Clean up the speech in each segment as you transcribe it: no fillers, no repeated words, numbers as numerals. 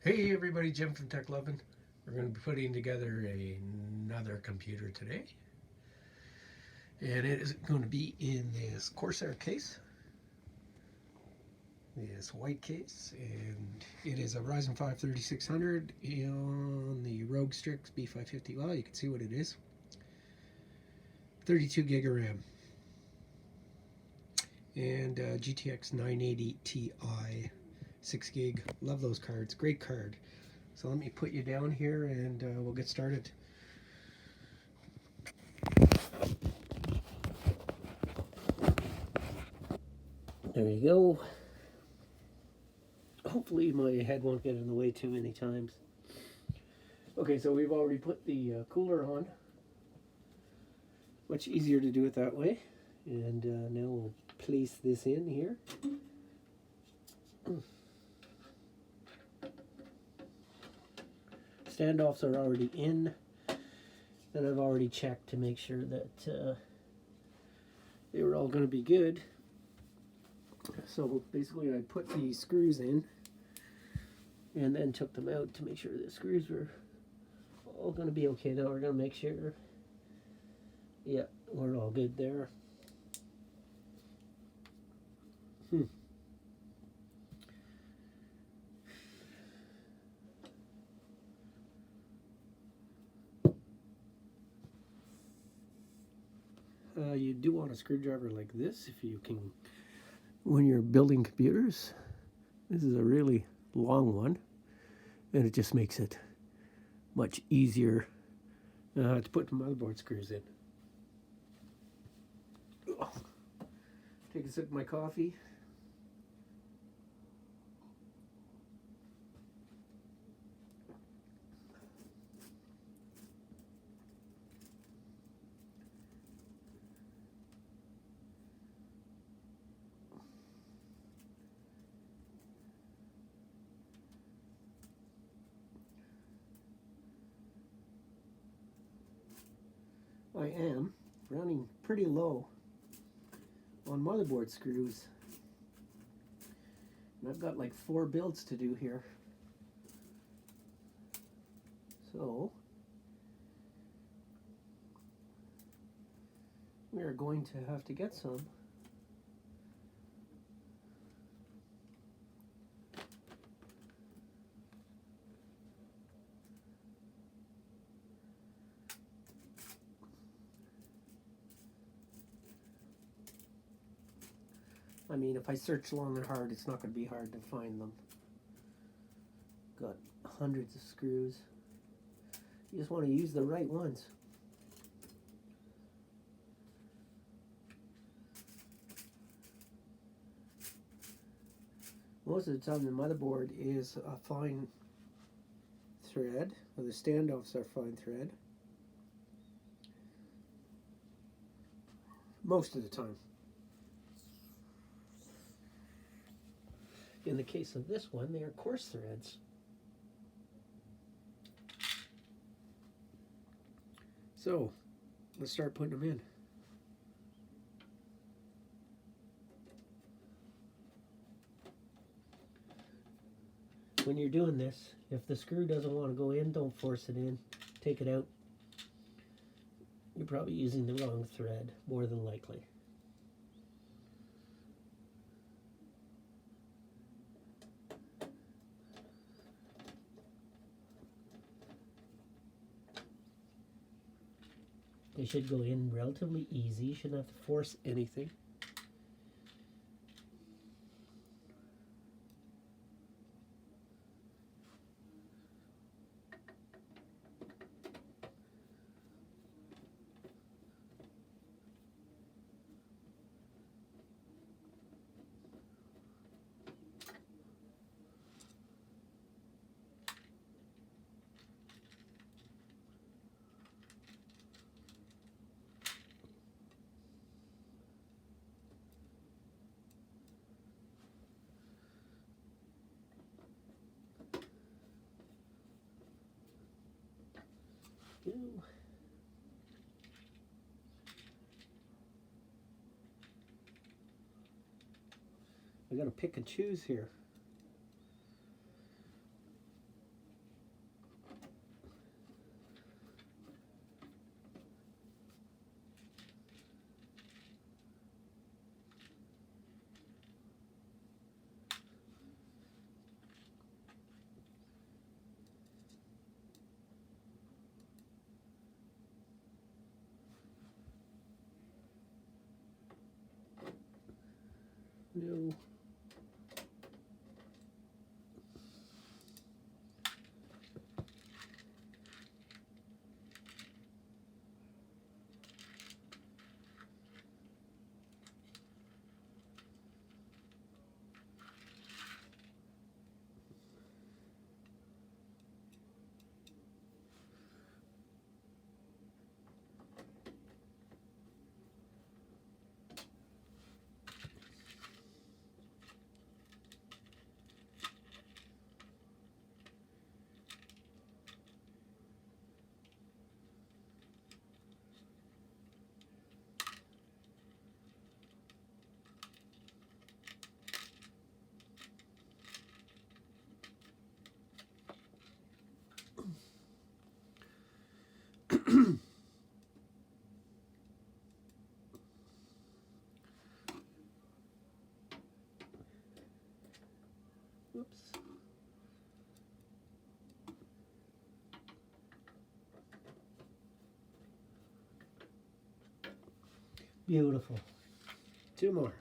Hey everybody, Jim from Luv'in. We're going to be putting together another computer today. And it is going to be in this Corsair case. This white case. And it is a Ryzen 5 3600 on the Rogue Strix B550. Well, you can see what it is. 32 gig of RAM. And GTX 980 Ti 6 gig. Love those cards. Great card. So let me put you down here and we'll get started. There you go. Hopefully my head won't get in the way too many times. Okay, so we've already put the cooler on. Much easier to do it that way. And now we'll place this in here. Standoffs are already in, and I've already checked to make sure that they were all going to be good. So basically I put the screws in and then took them out to make sure the screws were all going to be okay. Now we're going to make sure, yeah, we're all good there. You do want a screwdriver like this if you can, when you're building computers. This is a really long one, and it just makes it much easier to put the motherboard screws in. Take a sip of my coffee. I am running pretty low on motherboard screws, and I've got like 4 builds to do here, so we are going to have to get some. I mean, if I search long and hard, it's not going to be hard to find them. Got hundreds of screws. You just want to use the right ones. Most of the time the motherboard is a fine thread, or the standoffs are fine thread. Most of the time. In the case of this one, they are coarse threads. So, let's start putting them in. When you're doing this, if the screw doesn't want to go in, don't force it in. Take it out. You're probably using the wrong thread, more than likely. They should go in relatively easy. You shouldn't have to force anything. I gotta pick and choose here. No. Whoops. Beautiful. Two more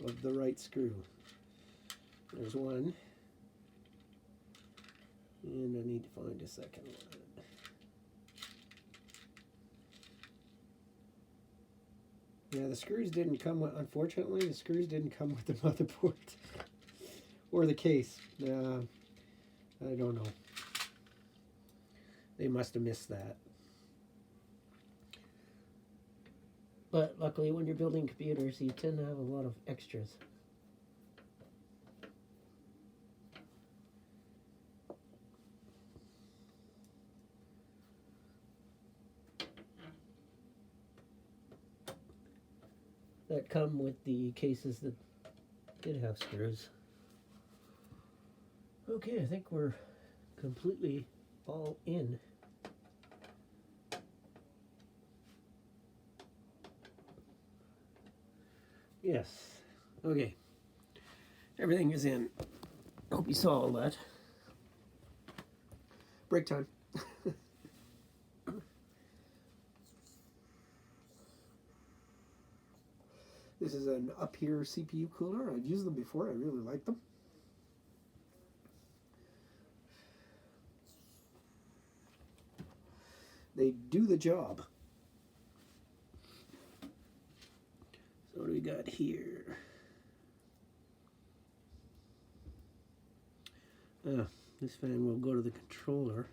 of the right screw. There's one. And I need to find a second one. Yeah, the screws didn't come with, unfortunately, the screws didn't come with the motherboard or the case. I don't know. They must have missed that. But luckily, when you're building computers, you tend to have a lot of extras. That come with the cases that did have screws. Okay, I think we're completely all in. Yes. Okay. Everything is in. Hope you saw all that. Break time. This is an up here CPU cooler. I've used them before. I really like them. They do the job. So what do we got here? This fan will go to the controller.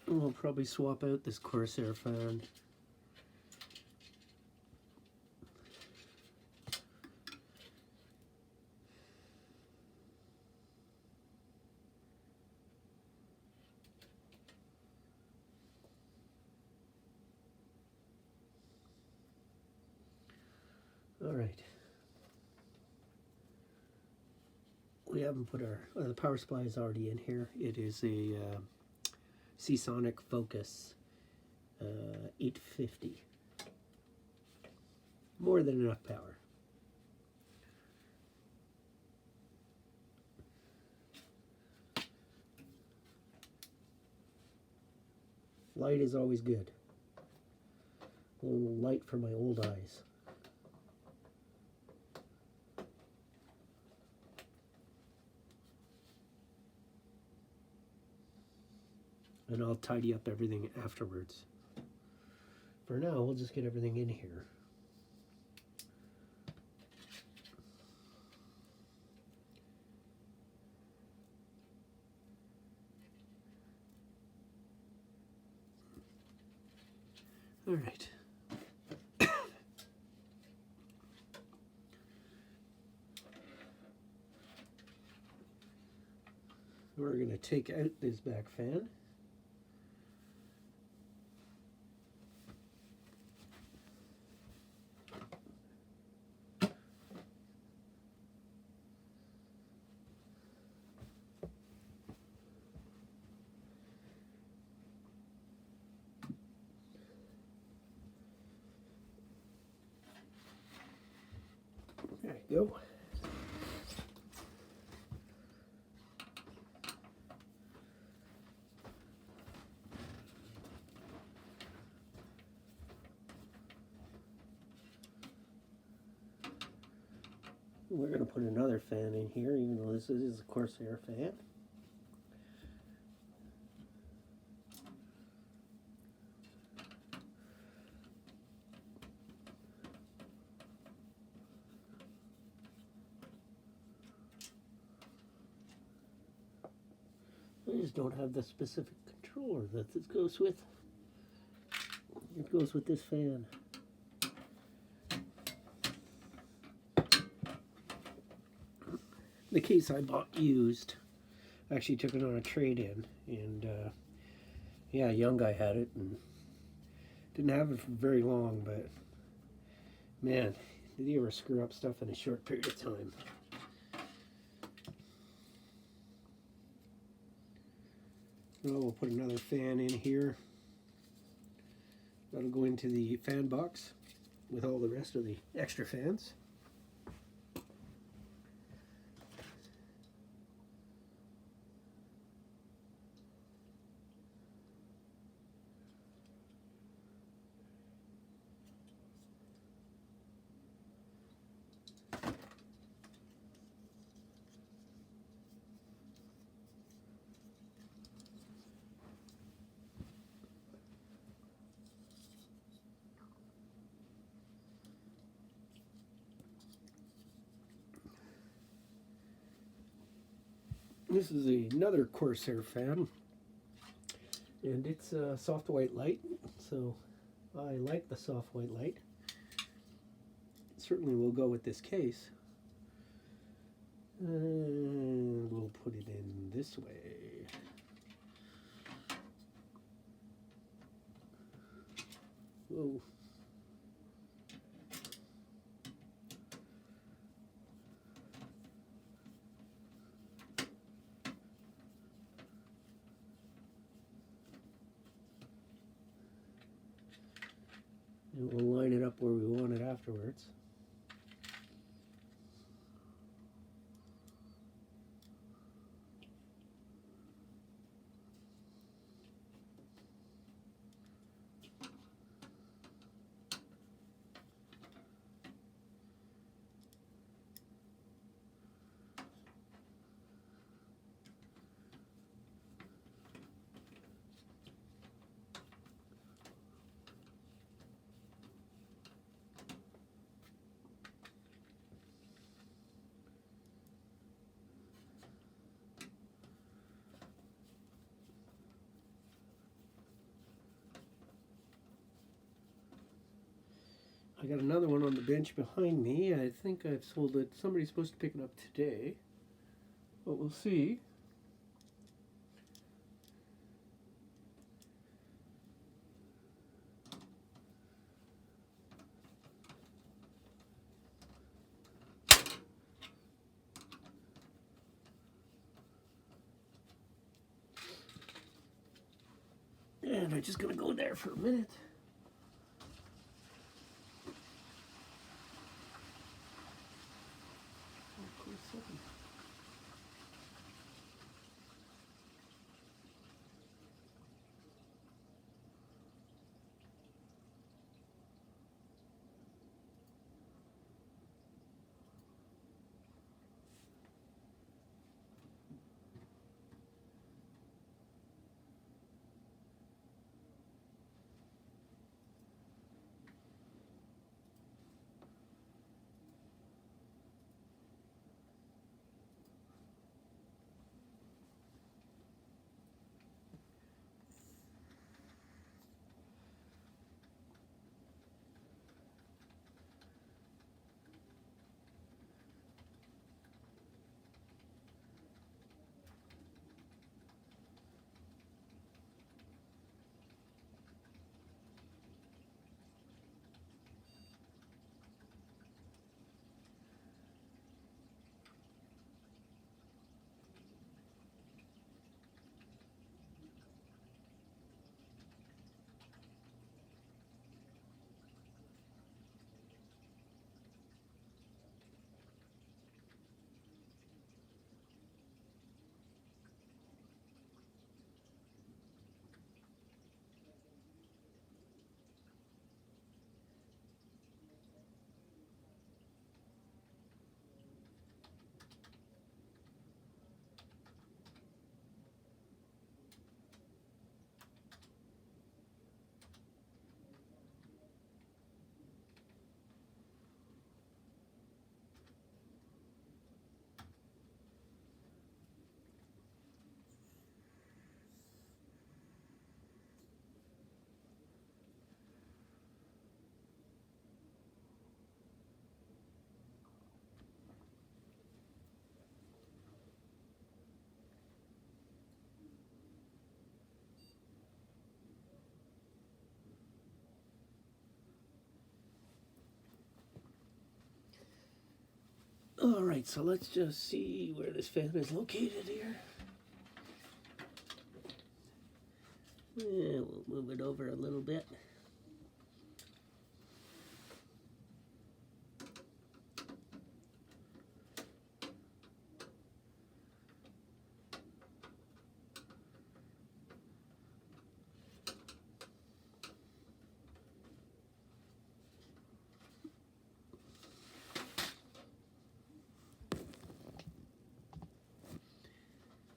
We'll probably swap out this Corsair fan. All right. We haven't put our, the power supply is already in here. It is a Seasonic Focus 850. More than enough power. Light is always good. A little light for my old eyes. And I'll tidy up everything afterwards. For now, we'll just get everything in here. All right. We're going to take out this back fan. go. We're going to put another fan in here, even though this is a Corsair fan. I just don't have the specific controller that this goes with. It goes with this fan. The case I bought used, actually took it on a trade-in, and yeah, a young guy had it and didn't have it for very long, but man, did he ever screw up stuff in a short period of time. Well, we'll put another fan in here. That'll go into the fan box with all the rest of the extra fans. This is another Corsair fan, and it's a soft white light, so I like the soft white light. It certainly will go with this case. And we'll put it in this way. Whoa. And we'll line it up where we want it afterwards. I got another one on the bench behind me. I think I've sold it. Somebody's supposed to pick it up today, but we'll see. And I'm just going to go there for a minute. All right, so let's just see where this fan is located here. Yeah, we'll move it over a little bit.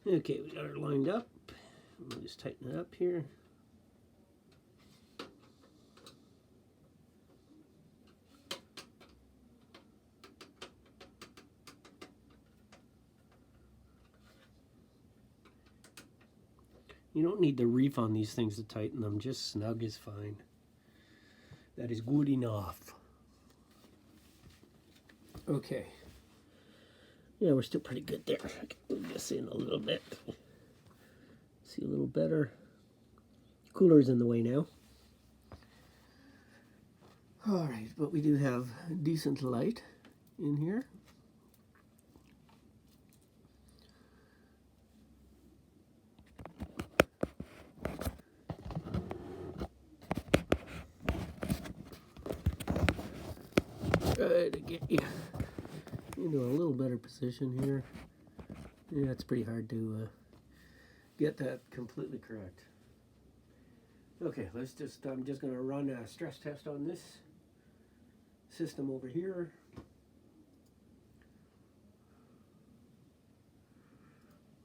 Okay, we got it lined up. We'll just tighten it up here. You don't need the reef on these things to tighten them, just snug is fine. That is good enough. Okay. Yeah, we're still pretty good there. I can move this in a little bit. See a little better. Cooler's in the way now. Alright, but we do have decent light in here. Try to get you into a little better position here. Yeah, it's pretty hard to get that completely correct. Okay, I'm just going to run a stress test on this system over here.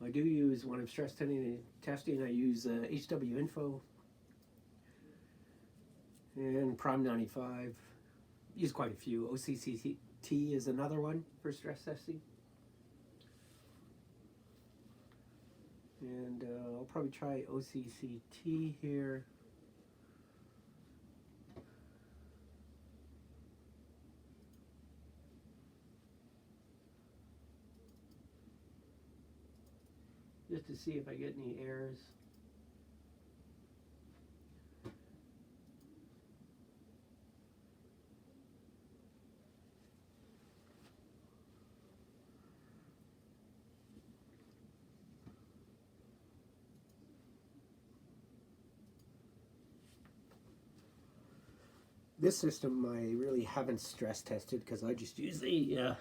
I do use, when I'm stress testing, I use HW Info and Prime 95. Use quite a few. OCCT is another one for stress testing. And I'll probably try OCCT here. Just to see if I get any errors. This system I really haven't stress tested because I just use the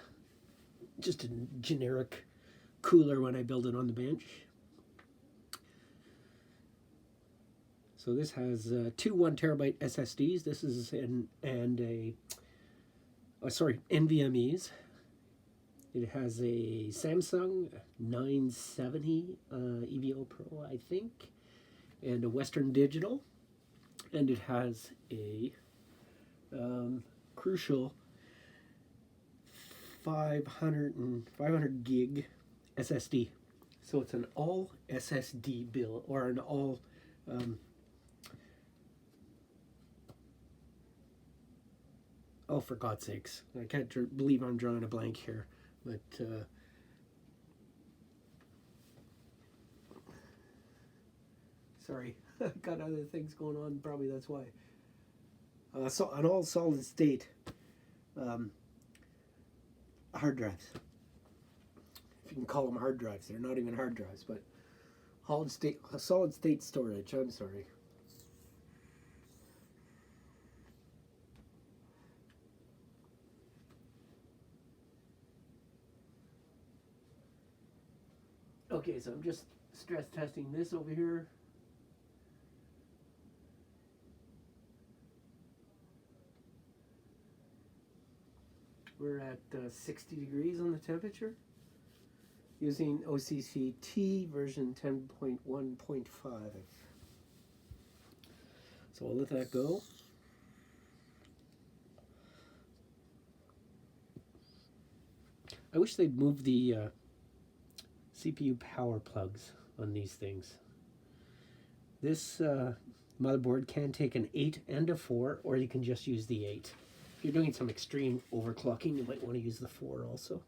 just a generic cooler when I build it on the bench. So this has two 1 terabyte SSDs. This is NVMEs. It has a Samsung 970 EVO Pro, I think, and a Western Digital, and it has a crucial 500 gig SSD. So it's an all SSD build, or an all oh, for God's sakes, I can't believe I'm drawing a blank here, but sorry, I've got other things going on, probably that's why. So an all solid state hard drives, if you can call them hard drives. They're not even hard drives, but solid state storage, I'm sorry. Okay, so I'm just stress testing this over here. We're at 60 degrees on the temperature using OCCT version 10.1.5. So I'll let that go. I wish they'd move the CPU power plugs on these things. This motherboard can take an 8 and a 4, or you can just use the 8. If you're doing some extreme overclocking, you might want to use the 4 also.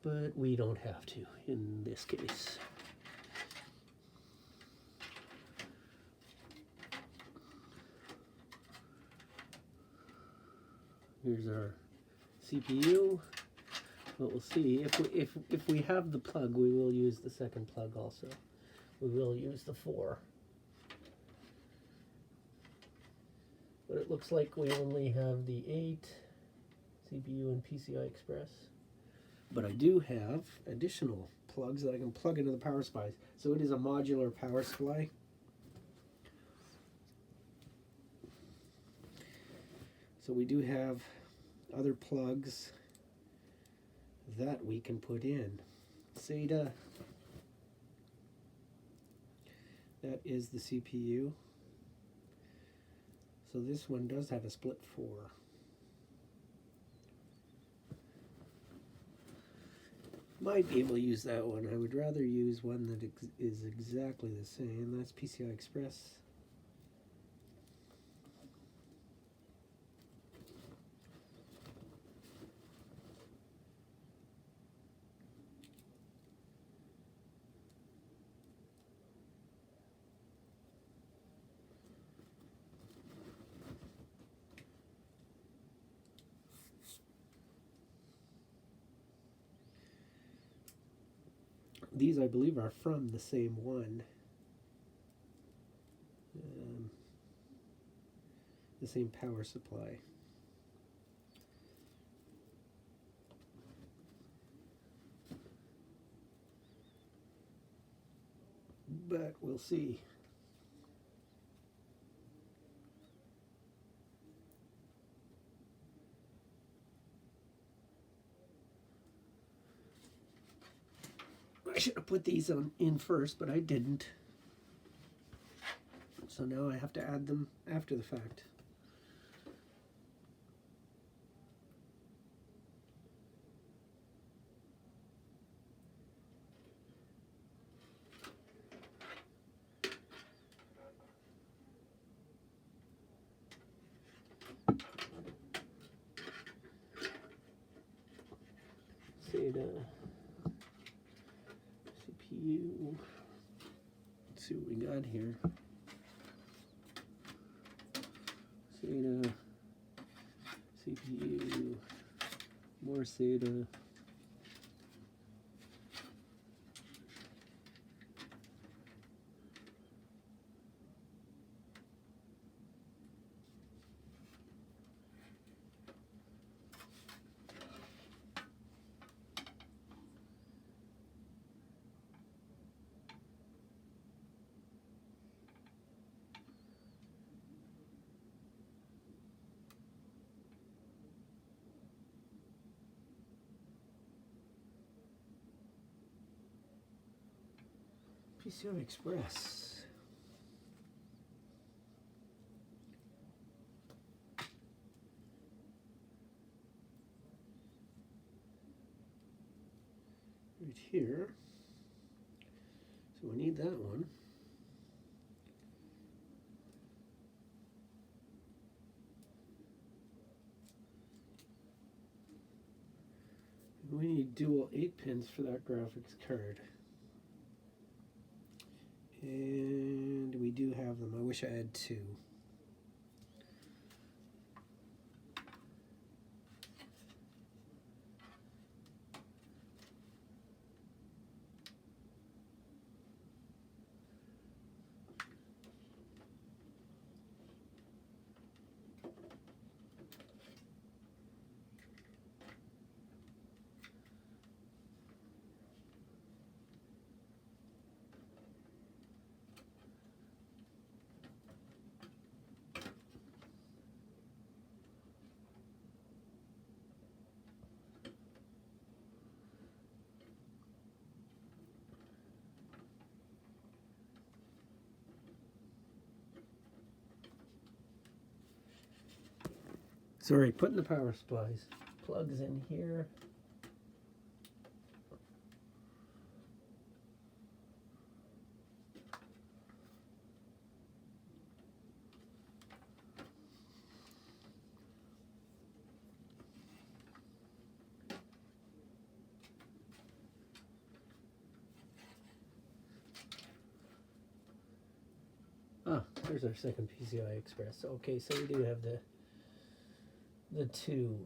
But we don't have to in this case. Here's our CPU. But we'll see. If we have the plug, we will use the second plug also. We will use the 4. But it looks like we only have the 8 CPU and PCI Express. But I do have additional plugs that I can plug into the power supplies. So it is a modular power supply. So we do have other plugs that we can put in. SATA, that is the CPU. So this one does have a split 4. Might be able to use that one. I would rather use one that is exactly the same. That's PCI Express. These, I believe, are from the same one. The same power supply. But we'll see. I should have put these in first, but I didn't. So now I have to add them after the fact. SATA, CPU. Let's see what we got here. SATA, CPU, more SATA. PCI Express. Right here. So we need that one. We need dual 8 pins for that graphics card. And we do have them. I wish I had 2. Sorry, putting the power supplies. Plugs in here. Ah, there's our second PCI Express. Okay, so we do have the 2.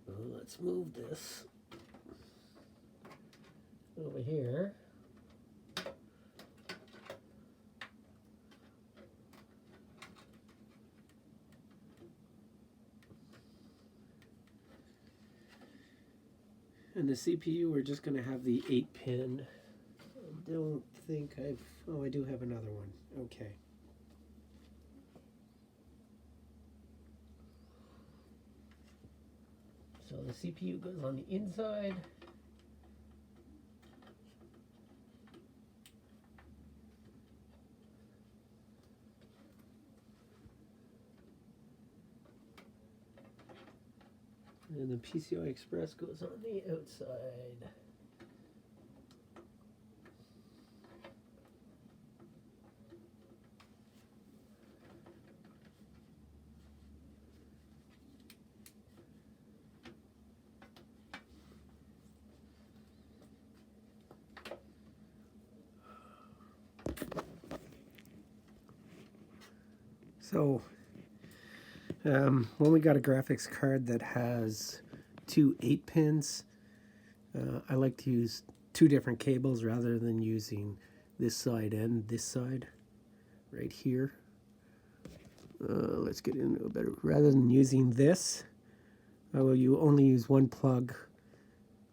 Well, let's move this over here. And the CPU, we're just going to have the 8-pin. I don't think I've... Oh, I do have another one. Okay. So the CPU goes on the inside. And the PCI Express goes on the outside. So when we got a graphics card that has two 8-pins, I like to use two different cables rather than using this side and this side right here. Let's get into a better. Rather than using this, I will only use one plug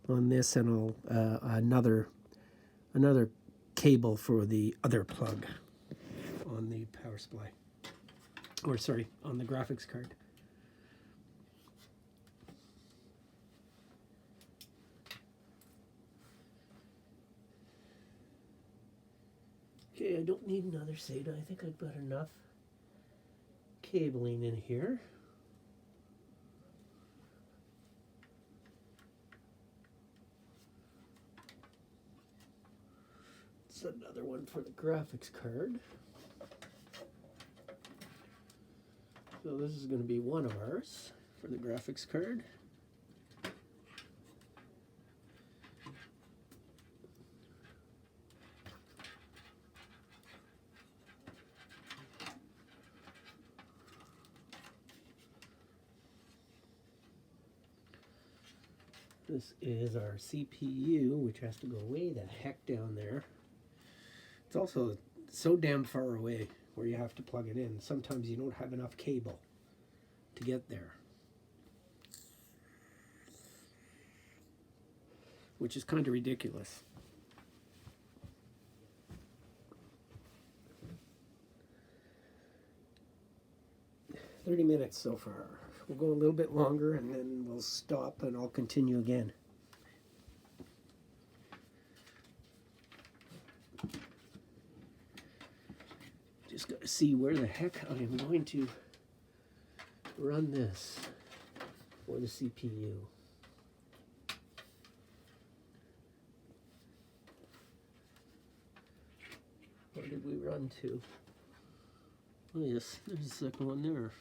on this, and I'll another cable for the other plug on the power supply. Or sorry, on the graphics card. Okay, I don't need another SATA. I think I've got enough cabling in here. It's another one for the graphics card. So this is going to be one of ours for the graphics card. This is our CPU, which has to go way the heck down there. It's also so damn far away where you have to plug it in. Sometimes you don't have enough cable to get there, which is kind of ridiculous. "30 minutes so far. We'll go a little bit longer and then we'll stop and I'll continue again." Just got to see where the heck I am going to run this for the CPU. Where did we run to? Oh yes, there's a second one there.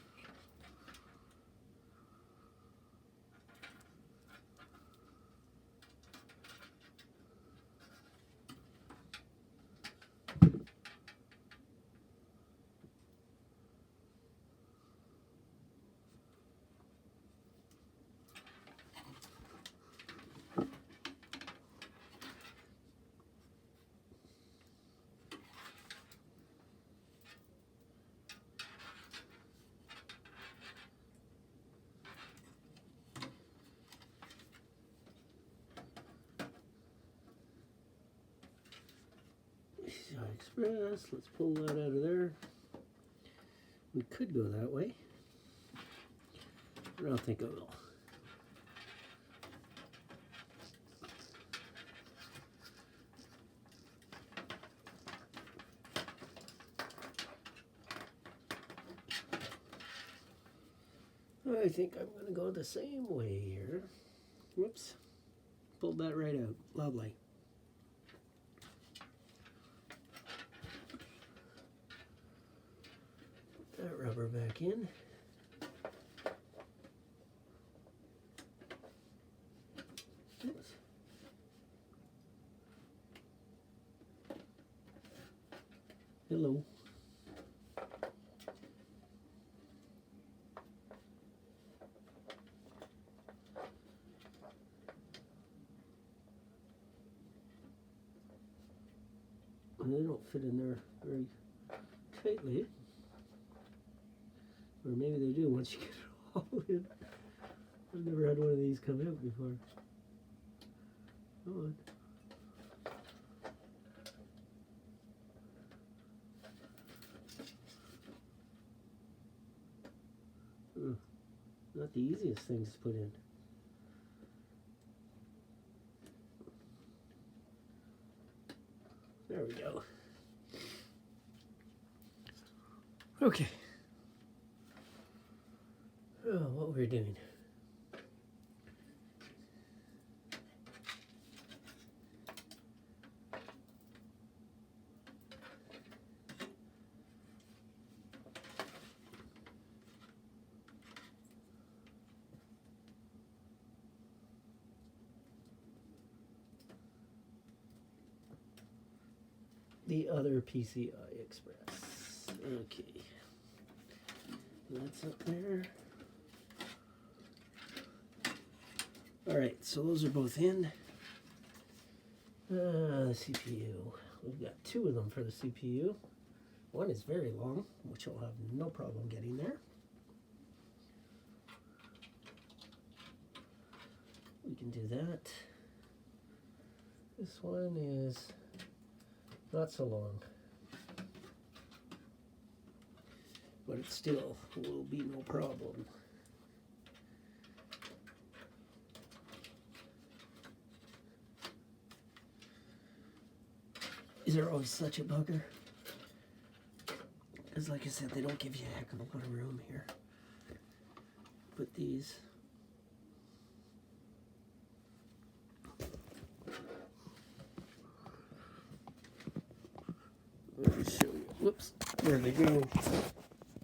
Express, let's pull that out of there. We could go that way, but I don't think I will. I think I'm going to go the same way here. Whoops. Pulled that right out. Lovely. Put that rubber back in. Oops. Hello. And they don't fit in there very tightly. Or maybe they do once you get it all in. I've never had one of these come out before. Come on. Not the easiest things to put in. There we go. Okay. Oh, what we're doing. The other PCI Express. Okay. That's up there. Alright, so those are both in. The CPU. We've got two of them for the CPU. One is very long, which I'll have no problem getting there. We can do that. This one is not so long, but it still will be no problem. These are always such a bugger, because like I said, they don't give you a heck of a lot of room here. Put these. Let me show you. Whoops, there they go.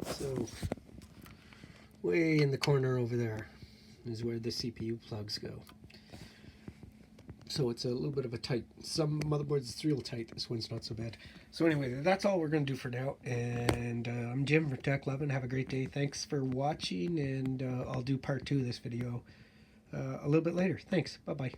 So, way in the corner over there is where the CPU plugs go. So it's a little bit of a tight. Some motherboards it's real tight. This one's not so bad. So anyway, that's all we're going to do for now. And I'm Jim for Tech Luv'in. Have a great day. Thanks for watching, and I'll do part 2 of this video a little bit later. Thanks. Bye-bye.